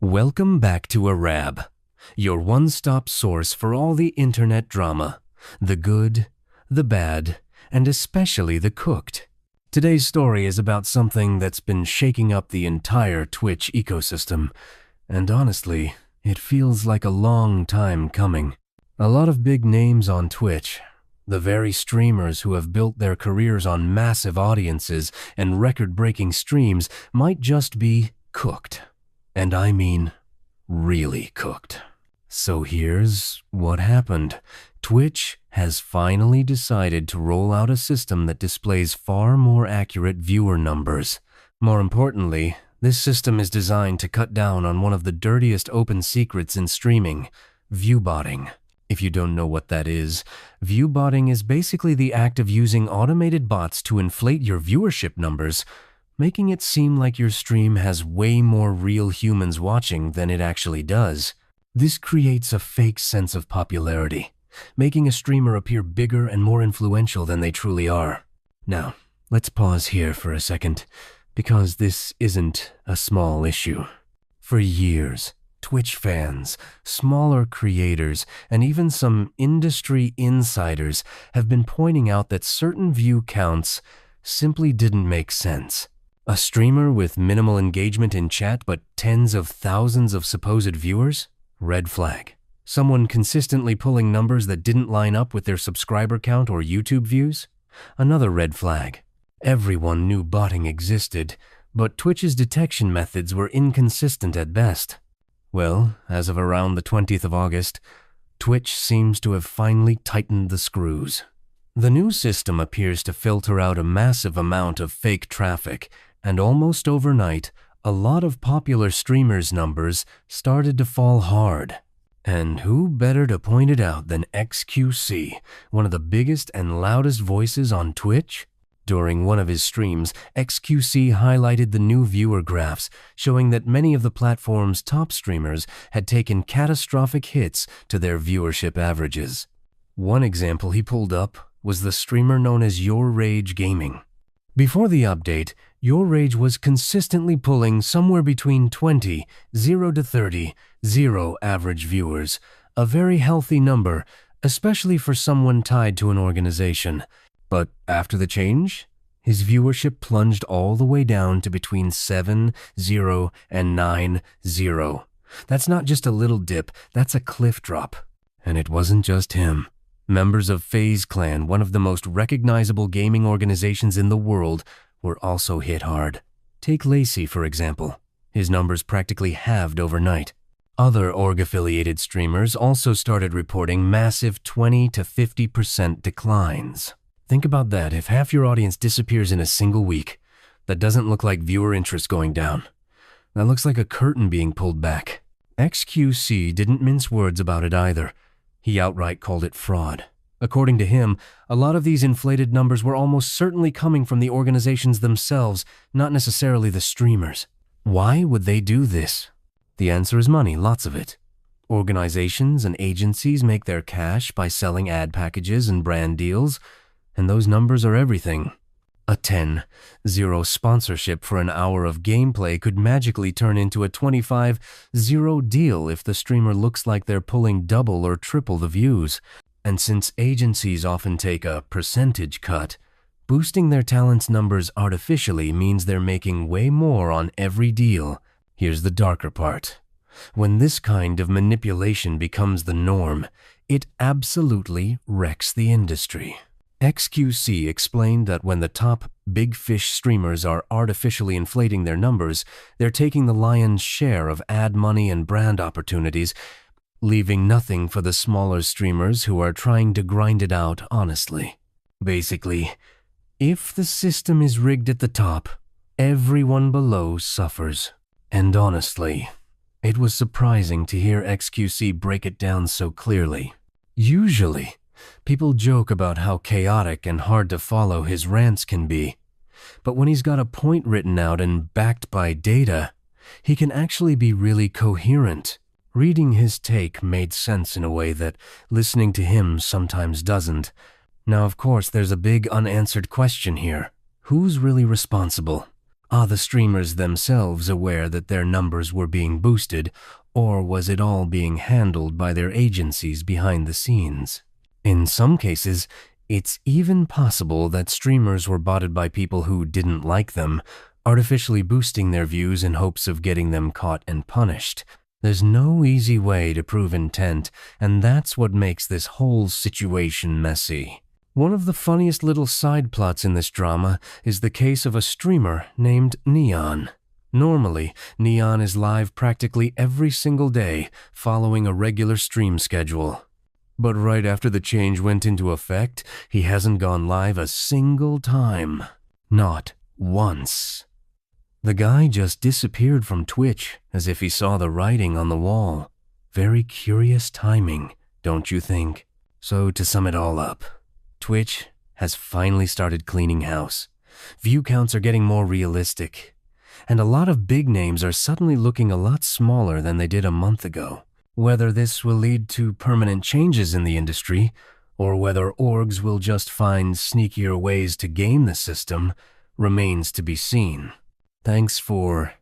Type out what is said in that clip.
Welcome back to Arab, your one-stop source for all the internet drama, the good, the bad, and especially the cooked. Today's story is about something that's been shaking up the entire Twitch ecosystem, and honestly, it feels like a long time coming. A lot of big names on Twitch, the very streamers who have built their careers on massive audiences and record-breaking streams, might just be cooked. And I mean, really cooked. So here's what happened. Twitch has finally decided to roll out a system that displays far more accurate viewer numbers. More importantly, this system is designed to cut down on one of the dirtiest open secrets in streaming, viewbotting. If you don't know what that is, viewbotting is basically the act of using automated bots to inflate your viewership numbers, making it seem like your stream has way more real humans watching than it actually does. This creates a fake sense of popularity, making a streamer appear bigger and more influential than they truly are. Now, let's pause here for a second, because this isn't a small issue. For years, Twitch fans, smaller creators, and even some industry insiders have been pointing out that certain view counts simply didn't make sense. A streamer with minimal engagement in chat but tens of thousands of supposed viewers? Red flag. Someone consistently pulling numbers that didn't line up with their subscriber count or YouTube views? Another red flag. Everyone knew botting existed, but Twitch's detection methods were inconsistent at best. Well, as of around the 20th of August, Twitch seems to have finally tightened the screws. The new system appears to filter out a massive amount of fake traffic, and almost overnight, a lot of popular streamers' numbers started to fall hard. And who better to point it out than XQC, one of the biggest and loudest voices on Twitch? During one of his streams, XQC highlighted the new viewer graphs, showing that many of the platform's top streamers had taken catastrophic hits to their viewership averages. One example he pulled up was the streamer known as Your Rage Gaming. Before the update, Your Rage was consistently pulling somewhere between 20, 0 to 30, 0 average viewers, a very healthy number, especially for someone tied to an organization. But after the change, his viewership plunged all the way down to between 7, 0, and 9, 0. That's not just a little dip, that's a cliff drop. And it wasn't just him. Members of FaZe Clan, one of the most recognizable gaming organizations in the world, were also hit hard. Take Lacey, for example. His numbers practically halved overnight. Other org-affiliated streamers also started reporting massive 20 to 50% declines. Think about that. If half your audience disappears in a single week, that doesn't look like viewer interest going down. That looks like a curtain being pulled back. XQC didn't mince words about it either. He outright called it fraud. According to him, a lot of these inflated numbers were almost certainly coming from the organizations themselves, not necessarily the streamers. Why would they do this? The answer is money, lots of it. Organizations and agencies make their cash by selling ad packages and brand deals, and those numbers are everything. A 10-0 sponsorship for an hour of gameplay could magically turn into a 25-0 deal if the streamer looks like they're pulling double or triple the views. And since agencies often take a percentage cut, boosting their talent's numbers artificially means they're making way more on every deal. Here's the darker part. When this kind of manipulation becomes the norm, it absolutely wrecks the industry. XQC explained that when the top big fish streamers are artificially inflating their numbers, they're taking the lion's share of ad money and brand opportunities, leaving nothing for the smaller streamers who are trying to grind it out honestly. Basically, if the system is rigged at the top, everyone below suffers. And honestly, it was surprising to hear XQC break it down so clearly. Usually, people joke about how chaotic and hard to follow his rants can be, but when he's got a point written out and backed by data, he can actually be really coherent. Reading his take made sense in a way that listening to him sometimes doesn't. Now, of course, there's a big unanswered question here. Who's really responsible? Are the streamers themselves aware that their numbers were being boosted, or was it all being handled by their agencies behind the scenes? In some cases, it's even possible that streamers were botted by people who didn't like them, artificially boosting their views in hopes of getting them caught and punished. There's no easy way to prove intent, and that's what makes this whole situation messy. One of the funniest little side plots in this drama is the case of a streamer named Neon. Normally, Neon is live practically every single day, following a regular stream schedule. But right after the change went into effect, he hasn't gone live a single time. Not once. The guy just disappeared from Twitch, as if he saw the writing on the wall. Very curious timing, don't you think? So to sum it all up, Twitch has finally started cleaning house. View counts are getting more realistic, and a lot of big names are suddenly looking a lot smaller than they did a month ago. Whether this will lead to permanent changes in the industry, or whether orgs will just find sneakier ways to game the system, remains to be seen. Thanks for